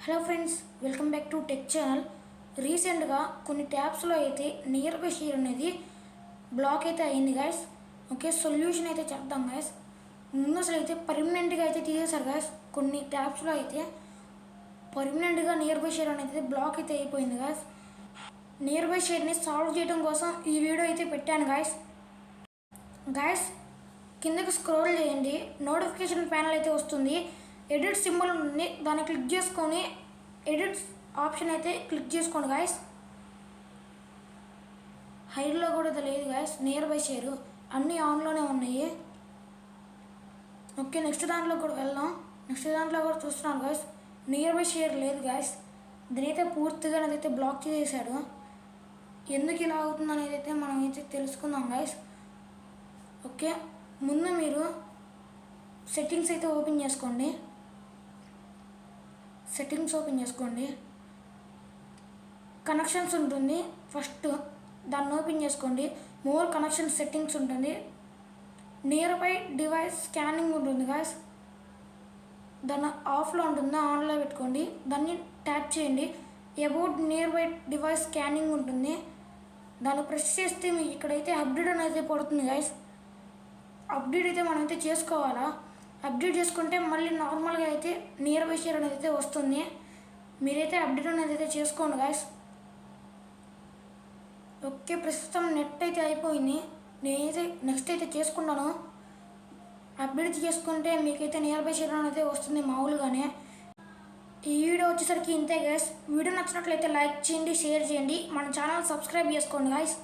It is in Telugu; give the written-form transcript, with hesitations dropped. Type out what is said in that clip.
Hello friends, welcome back to tech channel. రీసెంట్గా కొన్ని ట్యాబ్స్లో అయితే నియర్ బై షేర్ అనేది బ్లాక్ అయితే అయింది గాయస్. ఓకే, సొల్యూషన్ అయితే చేద్దాం గాయస్. ముందు అసలు అయితే పర్మనెంట్గా అయితే తీసేశారు గాయస్. కొన్ని ట్యాబ్స్లో అయితే పర్మనెంట్గా నియర్ బై షేర్ అనేది బ్లాక్ అయితే అయిపోయింది గాయస్. నియర్ బై షేర్ని సాల్వ్ చేయడం కోసం ఈ వీడియో అయితే పెట్టాను గాయస్. కిందకి స్క్రోల్ చేయండి, నోటిఫికేషన్ ప్యానల్ అయితే వస్తుంది. ఎడిట్ సింబల్ ఉంటుంది, దాన్ని క్లిక్ చేసుకొని ఎడిట్ ఆప్షన్ అయితే క్లిక్ చేసుకోండి గాయస్. హైడ్లో కూడా ఇది లేదు గాయస్. నియర్ బై షేర్ అన్నీ ఆన్లోనే ఉన్నాయి. ఓకే, నెక్స్ట్ దాంట్లో కూడా వెళ్దాం. నెక్స్ట్ దాంట్లో కూడా చూస్తున్నాను గాయస్, నియర్ బై షేర్ లేదు గాయస్. దీనైతే పూర్తిగా అదైతే బ్లాక్ చేసేసాడు. ఎందుకు ఇలా అవుతుంది అనేది అయితే మనం అయితే తెలుసుకుందాం గాయస్. ఓకే, ముందు మీరు సెట్టింగ్స్ అయితే ఓపెన్ చేసుకోండి. కనెక్షన్స్ ఉంటుంది, ఫస్ట్ దాన్ని ఓపెన్ చేసుకోండి. మోర్ కనెక్షన్ సెట్టింగ్స్ ఉంటుంది. నియర్ బై డివైస్ స్కానింగ్ ఉంటుంది గాయస్. దాన్ని ఆఫ్లో ఉంటుందా ఆన్లో పెట్టుకోండి. దాన్ని ట్యాప్ చేయండి. About near by device scanning ఉంటుంది, దాన్ని ప్రెస్ చేస్తే మీకు ఇక్కడైతే అప్డేట్ అనేది పడుతుంది గాయస్. అప్డేట్ అయితే మనం అయితే చేసుకోవాలా. అప్డేట్ చేసుకుంటే మళ్ళీ నార్మల్గా అయితే నియర్ బై షేర్ అనేది అయితే వస్తుంది. మీరైతే అప్డేట్ అనేది అయితే చేసుకోండి గాయస్. ఓకే, ప్రస్తుతం నెట్ అయితే అయిపోయింది. నేనైతే నెక్స్ట్ అయితే చేసుకున్నాను. అప్డేట్ చేసుకుంటే మీకైతే నియర్ బై షేర్ అనేది వస్తుంది మామూలుగానే. ఈ వీడియో వచ్చేసరికి ఇంతే గాయస్. వీడియో నచ్చినట్లయితే లైక్ చేయండి, షేర్ చేయండి, మన ఛానల్ సబ్స్క్రైబ్ చేసుకోండి గాయస్.